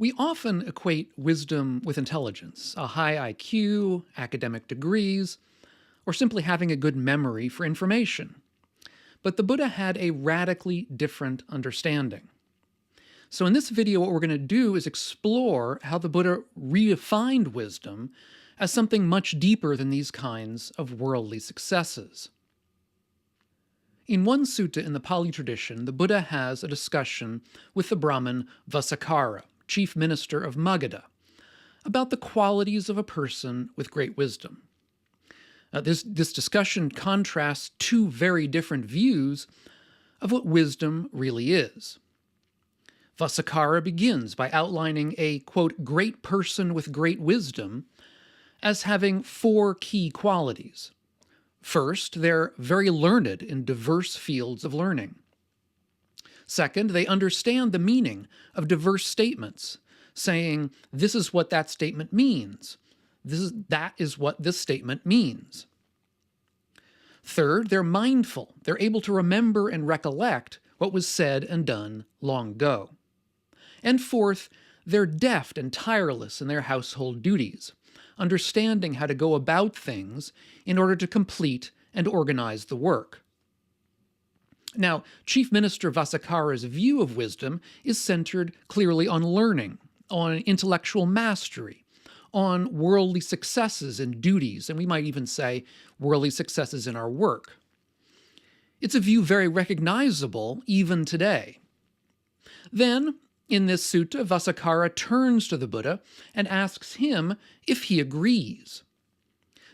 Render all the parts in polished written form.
We often equate wisdom with intelligence, a high IQ, academic degrees, or simply having a good memory for information. But the Buddha had a radically different understanding. So in this video, what we're going to do is explore how the Buddha redefined wisdom as something much deeper than these kinds of worldly successes. In one sutta in the Pali tradition, the Buddha has a discussion with the Brahmin Vasakkara, chief minister of Magadha, about the qualities of a person with great wisdom. This discussion contrasts two very different views of what wisdom really is. Vasakkara begins by outlining a, quote, great person with great wisdom as having four key qualities. First, they're very learned in diverse fields of learning. Second, they understand the meaning of diverse statements, saying, this is what that statement means. That is what this statement means. Third, they're mindful. They're able to remember and recollect what was said and done long ago. And fourth, they're deft and tireless in their household duties, understanding how to go about things in order to complete and organize the work. Now, Chief Minister Vasakkara's view of wisdom is centered clearly on learning, on intellectual mastery, on worldly successes and duties, and we might even say worldly successes in our work. It's a view very recognizable even today. Then, in this sutta, Vasakkara turns to the Buddha and asks him if he agrees.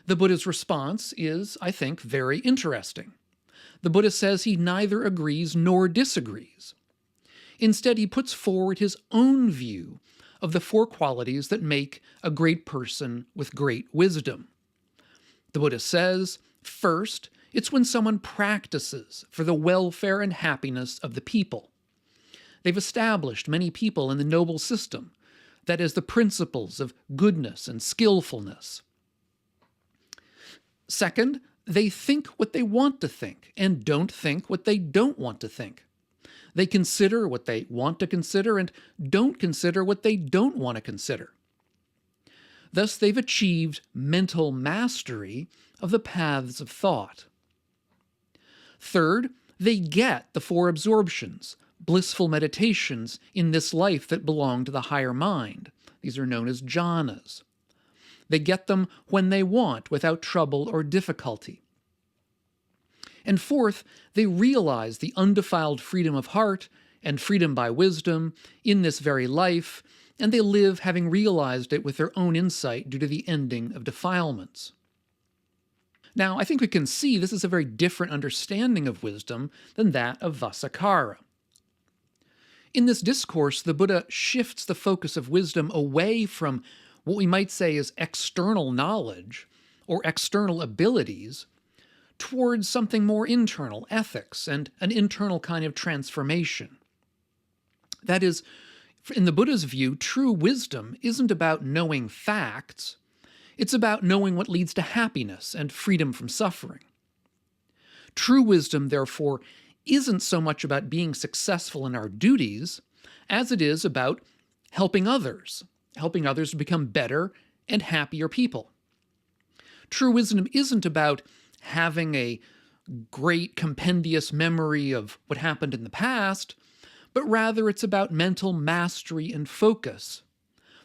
The Buddha's response is, I think, very interesting. The Buddha says he neither agrees nor disagrees. Instead, he puts forward his own view of the four qualities that make a great person with great wisdom. The Buddha says, first, it's when someone practices for the welfare and happiness of the people. They've established many people in the noble system, that is, the principles of goodness and skillfulness. Second, they think what they want to think and don't think what they don't want to think. They consider what they want to consider and don't consider what they don't want to consider. Thus, they've achieved mental mastery of the paths of thought. Third, they get the four absorptions, blissful meditations in this life that belong to the higher mind. These are known as jhanas. They get them when they want, without trouble or difficulty. And fourth, they realize the undefiled freedom of heart and freedom by wisdom in this very life, and they live having realized it with their own insight due to the ending of defilements. Now, I think we can see this is a very different understanding of wisdom than that of Vasakkara. In this discourse, the Buddha shifts the focus of wisdom away from what we might say is external knowledge or external abilities towards something more internal, ethics, and an internal kind of transformation. That is, in the Buddha's view, true wisdom isn't about knowing facts, it's about knowing what leads to happiness and freedom from suffering. True wisdom, therefore, isn't so much about being successful in our duties as it is about helping others to become better and happier people. True wisdom isn't about having a great compendious memory of what happened in the past, but rather it's about mental mastery and focus.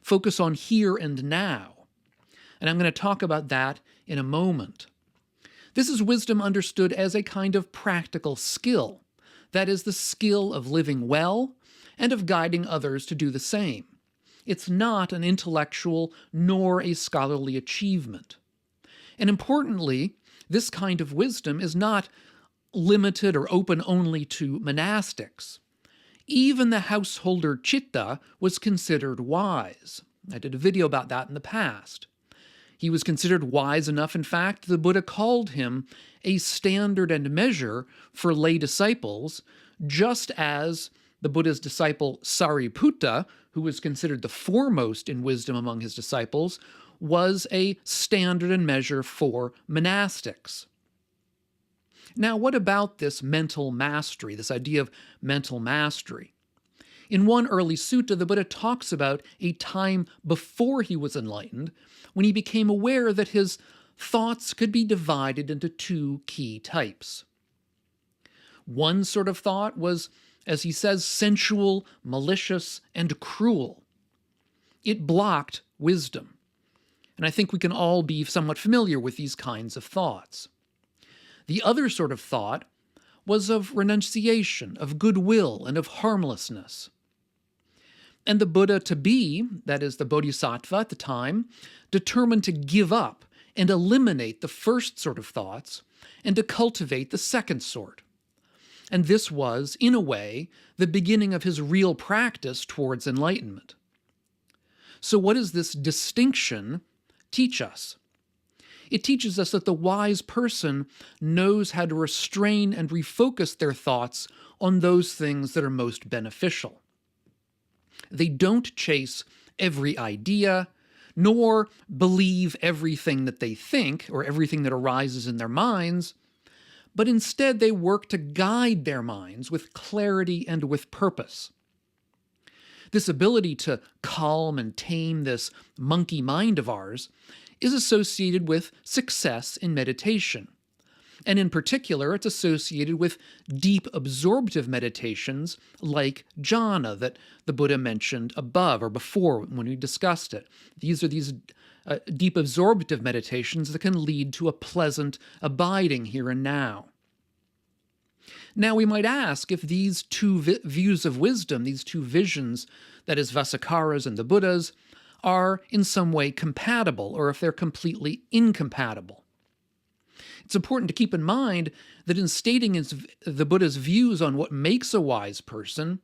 Focus on here and now. And I'm going to talk about that in a moment. This is wisdom understood as a kind of practical skill. That is the skill of living well and of guiding others to do the same. It's not an intellectual nor a scholarly achievement. And importantly, this kind of wisdom is not limited or open only to monastics. Even the householder Chitta was considered wise. I did a video about that in the past. He was considered wise enough, in fact, the Buddha called him a standard and measure for lay disciples, just as the Buddha's disciple Sariputta, who was considered the foremost in wisdom among his disciples, was a standard and measure for monastics. Now, what about this mental mastery, this idea of mental mastery? In one early sutta, the Buddha talks about a time before he was enlightened, when he became aware that his thoughts could be divided into two key types. One sort of thought was, as he says, sensual, malicious, and cruel. It blocked wisdom. And I think we can all be somewhat familiar with these kinds of thoughts. The other sort of thought was of renunciation, of goodwill, and of harmlessness. And the Buddha to be, that is the Bodhisattva at the time, determined to give up and eliminate the first sort of thoughts and to cultivate the second sort. And this was, in a way, the beginning of his real practice towards enlightenment. So what does this distinction teach us? It teaches us that the wise person knows how to restrain and refocus their thoughts on those things that are most beneficial. They don't chase every idea, nor believe everything that they think or everything that arises in their minds, but instead they work to guide their minds with clarity and with purpose. This ability to calm and tame this monkey mind of ours is associated with success in meditation. And in particular, it's associated with deep absorptive meditations like jhana that the Buddha mentioned above or before when we discussed it. These are these deep absorptive meditations that can lead to a pleasant abiding here and now. Now we might ask if these two views of wisdom, these two visions, that is Vasakkara's and the Buddha's, are in some way compatible or if they're completely incompatible. It's important to keep in mind that in stating the Buddha's views on what makes a wise person,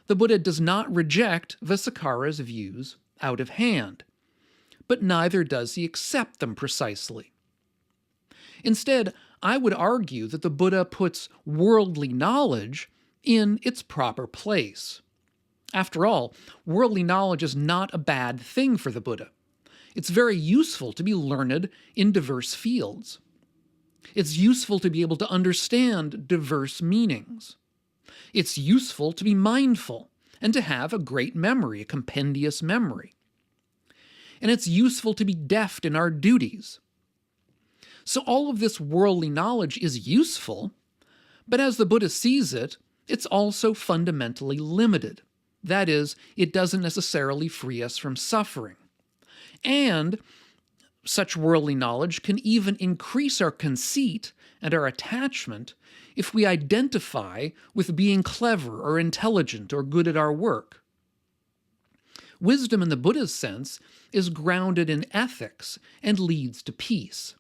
the Buddha does not reject Vasakkara's views out of hand, but neither does he accept them precisely. Instead, I would argue that the Buddha puts worldly knowledge in its proper place. After all, worldly knowledge is not a bad thing for the Buddha. It's very useful to be learned in diverse fields. It's useful to be able to understand diverse meanings. It's useful to be mindful and to have a great memory, a compendious memory. And it's useful to be deft in our duties. So all of this worldly knowledge is useful, but as the Buddha sees it, it's also fundamentally limited. That is, it doesn't necessarily free us from suffering. And such worldly knowledge can even increase our conceit and our attachment if we identify with being clever or intelligent or good at our work. Wisdom in the Buddha's sense is grounded in ethics and leads to peace.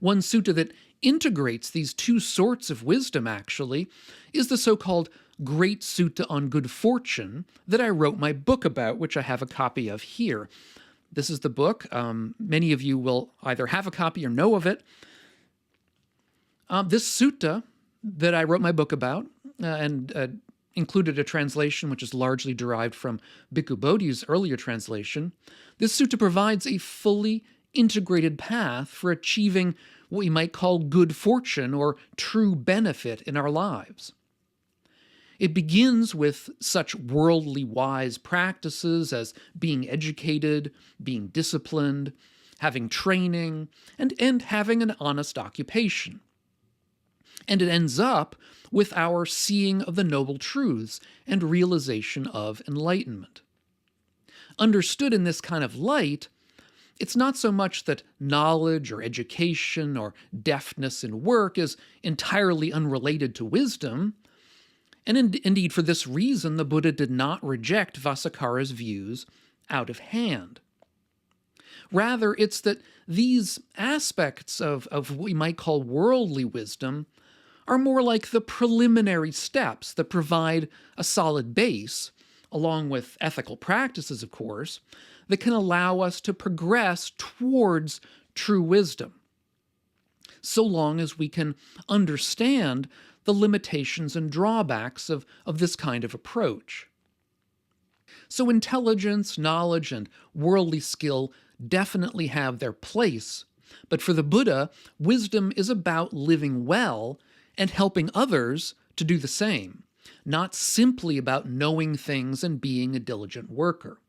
One sutta that integrates these two sorts of wisdom, actually, is the so-called Great Sutta on Good Fortune that I wrote my book about, which I have a copy of here. This is the book. Many of you will either have a copy or know of it. This sutta that I wrote my book about and included a translation which is largely derived from Bhikkhu Bodhi's earlier translation. This sutta provides a fully integrated path for achieving what we might call good fortune or true benefit in our lives. It begins with such worldly wise practices as being educated, being disciplined, having training, and having an honest occupation. And it ends up with our seeing of the noble truths and realization of enlightenment. Understood in this kind of light, it's not so much that knowledge or education or deftness in work is entirely unrelated to wisdom, and indeed for this reason the Buddha did not reject Vasakkara's views out of hand. Rather, it's that these aspects of what we might call worldly wisdom are more like the preliminary steps that provide a solid base, along with ethical practices, of course, that can allow us to progress towards true wisdom, so long as we can understand the limitations and drawbacks of this kind of approach. So intelligence, knowledge, and worldly skill definitely have their place, but for the Buddha, wisdom is about living well and helping others to do the same. not simply about knowing things and being a diligent worker.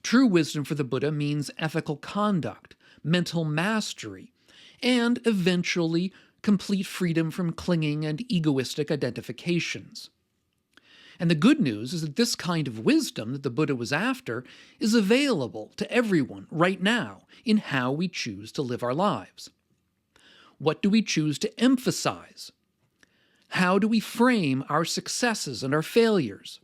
True wisdom for the Buddha means ethical conduct, mental mastery, and eventually complete freedom from clinging and egoistic identifications. And the good news is that this kind of wisdom that the Buddha was after is available to everyone right now in how we choose to live our lives. What do we choose to emphasize? How do we frame our successes and our failures?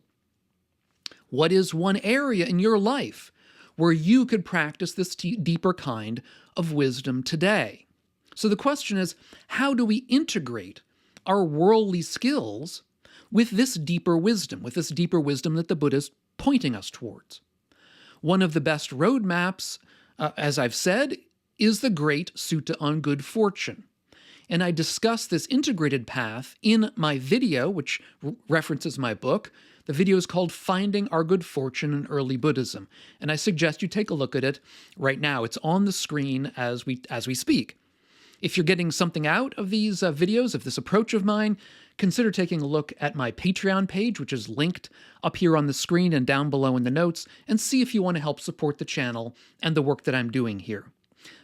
What is one area in your life where you could practice this deeper kind of wisdom today? So the question is, how do we integrate our worldly skills with this deeper wisdom that the Buddha is pointing us towards? One of the best roadmaps, as I've said, is the great Sutta on Good Fortune. And I discuss this integrated path in my video, which references my book. The video is called Finding Our Good Fortune in Early Buddhism, and I suggest you take a look at it right now. It's on the screen as we speak. If you're getting something out of these videos, of this approach of mine, consider taking a look at my Patreon page, which is linked up here on the screen and down below in the notes, and see if you want to help support the channel and the work that I'm doing here.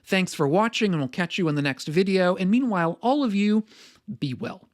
Thanks for watching, and we'll catch you in the next video. And meanwhile, all of you, be well.